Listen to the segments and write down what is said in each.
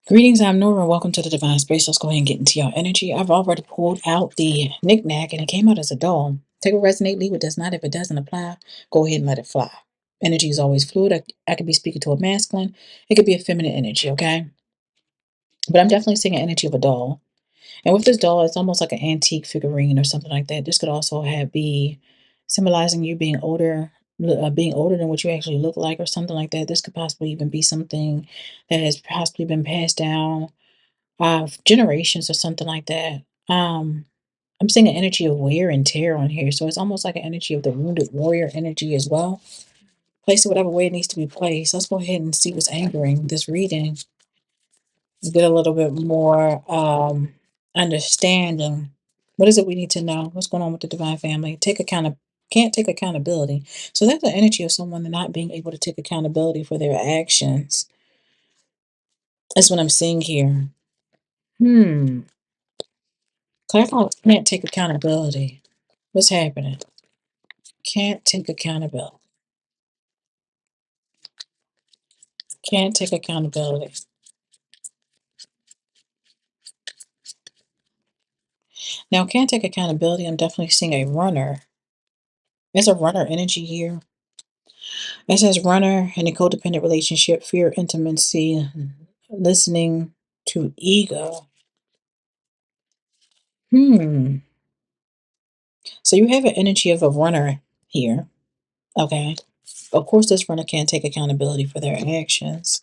Greetings, I'm Nora. Welcome to the Divine Space. Let's go ahead and get into your energy. I've already pulled out the knick-knack and it came out as a doll. Take what resonate, leave what does not. If it doesn't apply, go ahead and let it fly. Energy is always fluid. I could be speaking to a masculine. It could be a feminine energy, okay? But I'm definitely seeing an energy of a doll. And with this doll, it's almost like an antique figurine or something like that. This could also be symbolizing you being older than what you actually look like or something like that. This could possibly even be something that has possibly been passed down generations or something like that. Um, I'm seeing an energy of wear and tear on here, so it's almost like an energy of the wounded warrior energy as well. Place it whatever way it needs to be placed. Let's go ahead and see what's anchoring this reading. Get a little bit more understanding. What is it we need to know? What's going on with the divine family? Can't take accountability. So that's the energy of someone not being able to take accountability for their actions. That's what I'm seeing here. Hmm. Clarify can't take accountability. What's happening? Can't take accountability. Can't take accountability. Now, can't take accountability. I'm definitely seeing a runner. There's a runner energy here. It says runner in a codependent relationship, fear, intimacy, listening to ego. Hmm. So you have an energy of a runner here. Okay. Of course, this runner can't take accountability for their actions.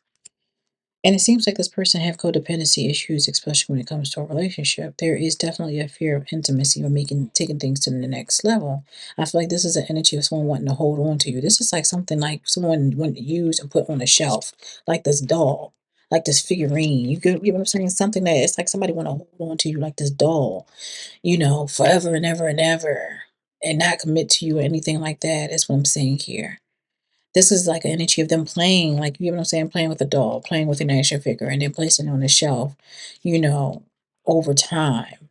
And it seems like this person have codependency issues, especially when it comes to a relationship. There is definitely a fear of intimacy or taking things to the next level. I feel like this is an energy of someone wanting to hold on to you. This is like something like someone wanting to use and put on a shelf, like this doll, like this figurine. You know what I'm saying? Something that it's like somebody want to hold on to you, like this doll, forever and ever and ever, and not commit to you or anything like that. That's what I'm saying here. This is like an energy of them playing, like, you know what I'm saying, playing with a doll, playing with an action figure, and then placing it on the shelf, you know, over time.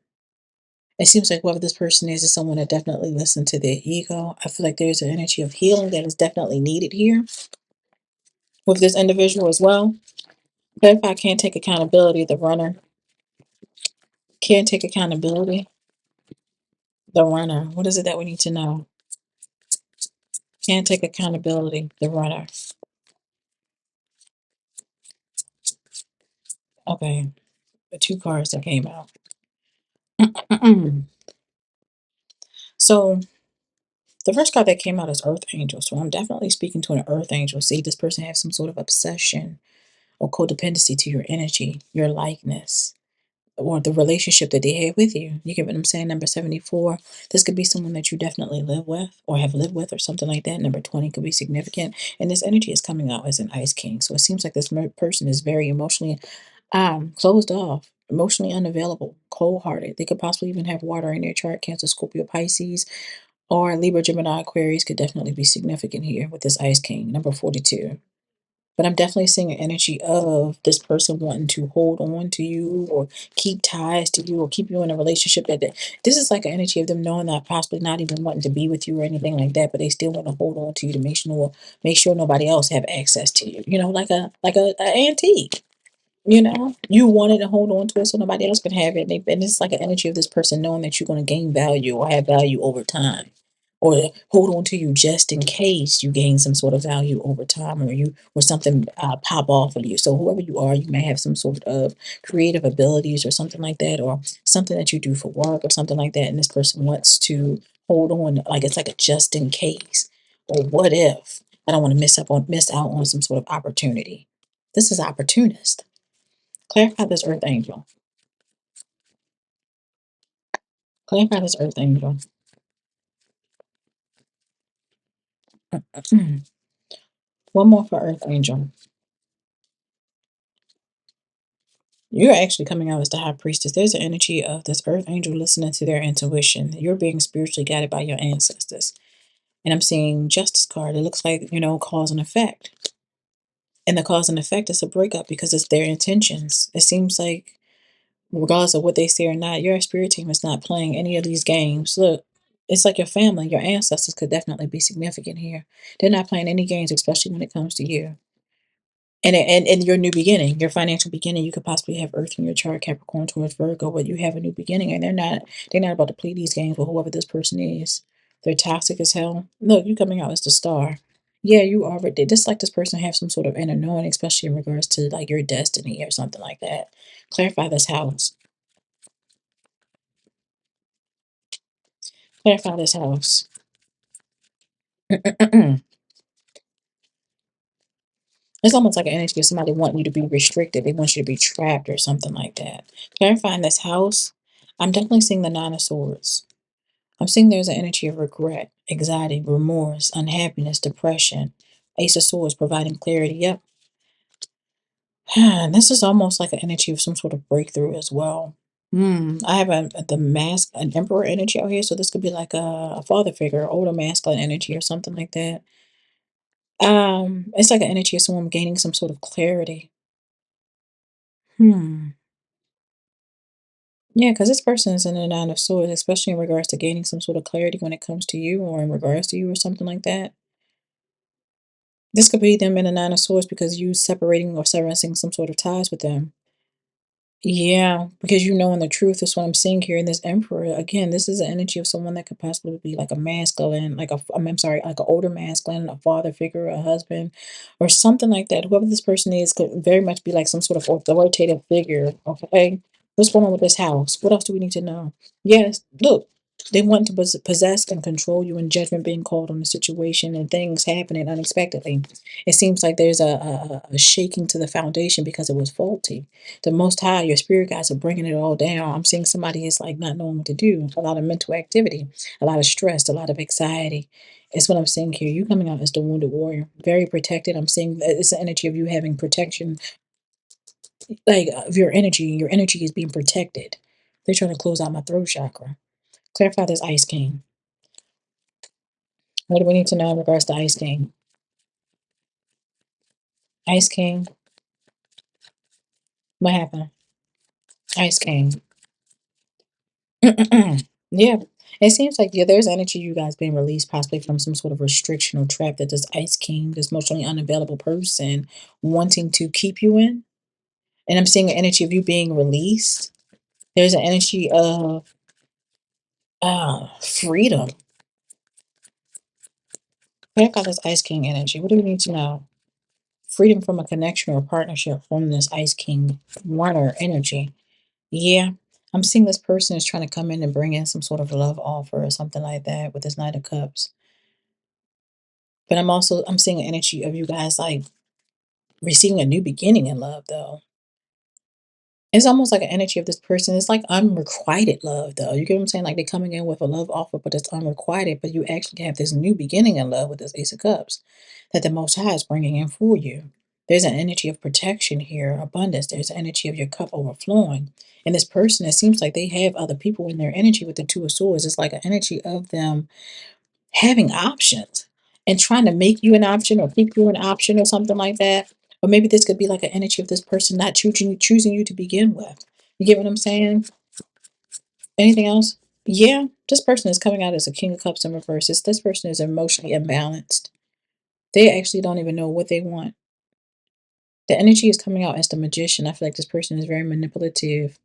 It seems like whoever this person is someone that definitely listened to their ego. I feel like there's an energy of healing that is definitely needed here with this individual as well. But if I can't take accountability, the runner can't take accountability. The runner, what is it that we need to know? Can't take accountability, the runner. Okay, the two cards that came out. So the first card that came out is Earth Angel. So I'm definitely speaking to an Earth Angel. See, this person has some sort of obsession or codependency to your energy, your likeness, or the relationship that they had with you. You get what I'm saying? Number 74, this could be someone that you definitely live with or have lived with or something like that. Number 20 could be significant. And this energy is coming out as an Ice King. So it seems like this person is very emotionally closed off, emotionally unavailable, cold-hearted. They could possibly even have water in their chart, Cancer, Scorpio, Pisces, or Libra, Gemini, Aquarius could definitely be significant here with this Ice King, number 42. But I'm definitely seeing an energy of this person wanting to hold on to you or keep ties to you or keep you in a relationship this is like an energy of them knowing that possibly not even wanting to be with you or anything like that, but they still want to hold on to you to make sure nobody else have access to you. Like a antique. You wanted to hold on to it so nobody else can have it. And it's like an energy of this person knowing that you're going to gain value or have value over time, or to hold on to you just in case you gain some sort of value over time, or something pop off of you. So whoever you are, you may have some sort of creative abilities or something like that, or something that you do for work or something like that. And this person wants to hold on, like it's like a just in case, or what if I don't want to miss out on some sort of opportunity. This is opportunist. Clarify this earth angel. Clarify this earth angel. One more for earth angel. You're actually coming out as the high priestess. There's an energy of this earth angel listening to their intuition. You're being spiritually guided by your ancestors. And I'm seeing justice card. It looks like, cause and effect. And the cause and effect is a breakup because it's their intentions. It seems like regardless of what they say or not, your spirit team is not playing any of these games. Look, it's like your family, your ancestors could definitely be significant here. They're not playing any games, especially when it comes to you. And your new beginning, your financial beginning, you could possibly have Earth in your chart, Capricorn towards Virgo, but you have a new beginning, and they're not about to play these games with whoever this person is. They're toxic as hell. Look, you coming out as the star. Yeah, you already just like this person have some sort of inner knowing, especially in regards to like your destiny or something like that. Clarify this house. Clarify this house. It's almost like an energy of somebody wanting you to be restricted. They want you to be trapped or something like that. Clarifying this house, I'm definitely seeing the Nine of Swords. I'm seeing there's an energy of regret, anxiety, remorse, unhappiness, depression. Ace of Swords providing clarity. Yep. This is almost like an energy of some sort of breakthrough as well. I have the mask, an emperor energy out here, so this could be like a father figure, older masculine energy or something like that. It's like an energy of someone gaining some sort of clarity. Hmm. Yeah, because this person is in the Nine of Swords, especially in regards to gaining some sort of clarity when it comes to you or in regards to you or something like that. This could be them in the Nine of Swords because you separating or severing some sort of ties with them. Yeah, because you knowing the truth is what I'm seeing here in this Emperor. Again, this is the energy of someone that could possibly be like a masculine, like I'm sorry, like an older masculine, a father figure, a husband, or something like that. Whoever this person is could very much be like some sort of authoritative figure. Okay, what's going on with this house? What else do we need to know? Yes, look, they want to possess and control you, and judgment being called on the situation and things happening unexpectedly. It seems like there's a shaking to the foundation because it was faulty. The Most High, your spirit guides are bringing it all down. I'm seeing somebody is like not knowing what to do, a lot of mental activity, a lot of stress, a lot of anxiety. It's what I'm seeing here. You coming out as the wounded warrior, very protected. I'm seeing that it's the energy of you having protection, like of your energy. Your energy is being protected. They're trying to close out my throat chakra. Clarify this Ice King. What do we need to know in regards to Ice King? Ice King, what happened? Ice King. Yeah. It seems like, yeah, there's energy you guys being released possibly from some sort of restriction or trap that this Ice King, this emotionally unavailable person, wanting to keep you in. And I'm seeing an energy of you being released. There's an energy of freedom. Check out this Ice King energy. What do we need to know? Freedom from a connection or partnership from this Ice King runner energy. Yeah. I'm seeing this person is trying to come in and bring in some sort of love offer or something like that with this Knight of Cups. But I'm seeing an energy of you guys like receiving a new beginning in love though. It's almost like an energy of this person. It's like unrequited love though. You get what I'm saying? Like they're coming in with a love offer, but it's unrequited. But you actually have this new beginning in love with this Ace of Cups that the Most High is bringing in for you. There's an energy of protection here, abundance. There's an energy of your cup overflowing. And this person, it seems like they have other people in their energy with the Two of Swords. It's like an energy of them having options and trying to make you an option or keep you an option or something like that. Or maybe this could be like an energy of this person not choosing you to begin with. You get what I'm saying? Anything else? Yeah, this person is coming out as a King of Cups in reverse. This person is emotionally imbalanced. They actually don't even know what they want. The energy is coming out as the Magician. I feel like this person is very manipulative.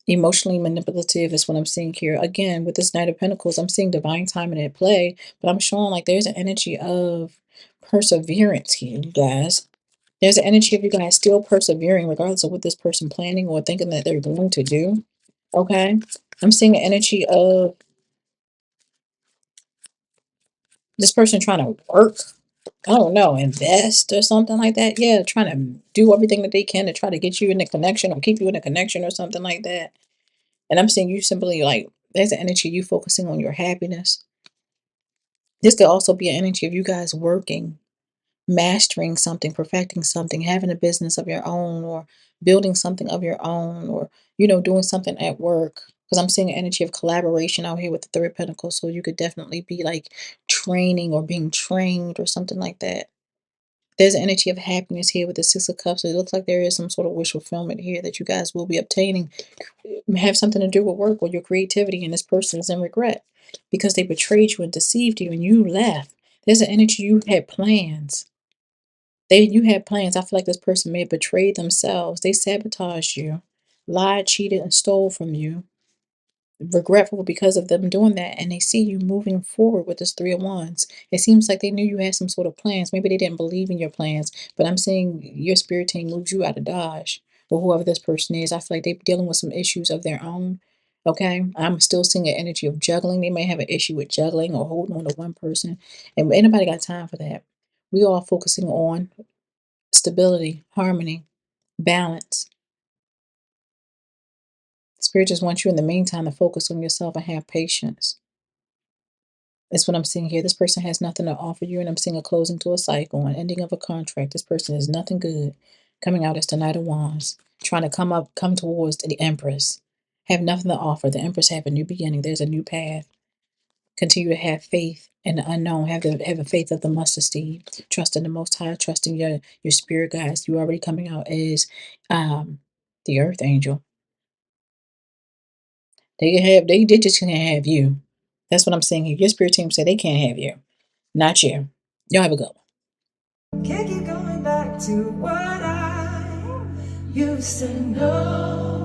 Emotionally manipulative is what I'm seeing here. Again, with this Knight of Pentacles, I'm seeing divine timing at play, but I'm showing like there's an energy of perseverance here, you guys. There's an energy of you guys still persevering, regardless of what this person planning or thinking that they're going to do. Okay. I'm seeing an energy of this person trying to work. I don't know, invest or something like that. Yeah, trying to do everything that they can to try to get you in the connection or keep you in a connection or something like that. And I'm seeing you simply like there's an energy you focusing on your happiness. This could also be an energy of you guys working, mastering something, perfecting something, having a business of your own, or building something of your own, or doing something at work. Because I'm seeing an energy of collaboration out here with the Third Pentacle. So you could definitely be like training or being trained or something like that. There's an energy of happiness here with the Six of Cups. It looks like there is some sort of wish fulfillment here that you guys will be obtaining have something to do with work or your creativity, and this person is in regret because they betrayed you and deceived you and you left. There's an energy you had plans. You had plans. I feel like this person may have betrayed themselves. They sabotaged you, lied, cheated, and stole from you. Regretful because of them doing that, and they see you moving forward with this Three of Wands. It seems like they knew you had some sort of plans. Maybe they didn't believe in your plans, but I'm seeing your spirit team moves you out of Dodge, or whoever this person is. I feel like they're dealing with some issues of their own. Okay, I'm still seeing an energy of juggling. They may have an issue with juggling or holding on to one person, and anybody got time for that. We all focusing on stability, harmony, balance. Spirit just wants you in the meantime to focus on yourself and have patience. That's what I'm seeing here. This person has nothing to offer you, and I'm seeing a closing to a cycle, an ending of a contract. This person is nothing good. Coming out as the Knight of Wands, trying to come towards the Empress. Have nothing to offer. The Empress have a new beginning. There's a new path. Continue to have faith in the unknown. Have a faith of the mustard seed. Trust in the Most High. Trust in your spirit guides. You already coming out as the Earth Angel. They just can't have you. That's what I'm saying here. Your spirit team said they can't have you. Not you. Y'all have a good one. Can't keep going back to what I used to know.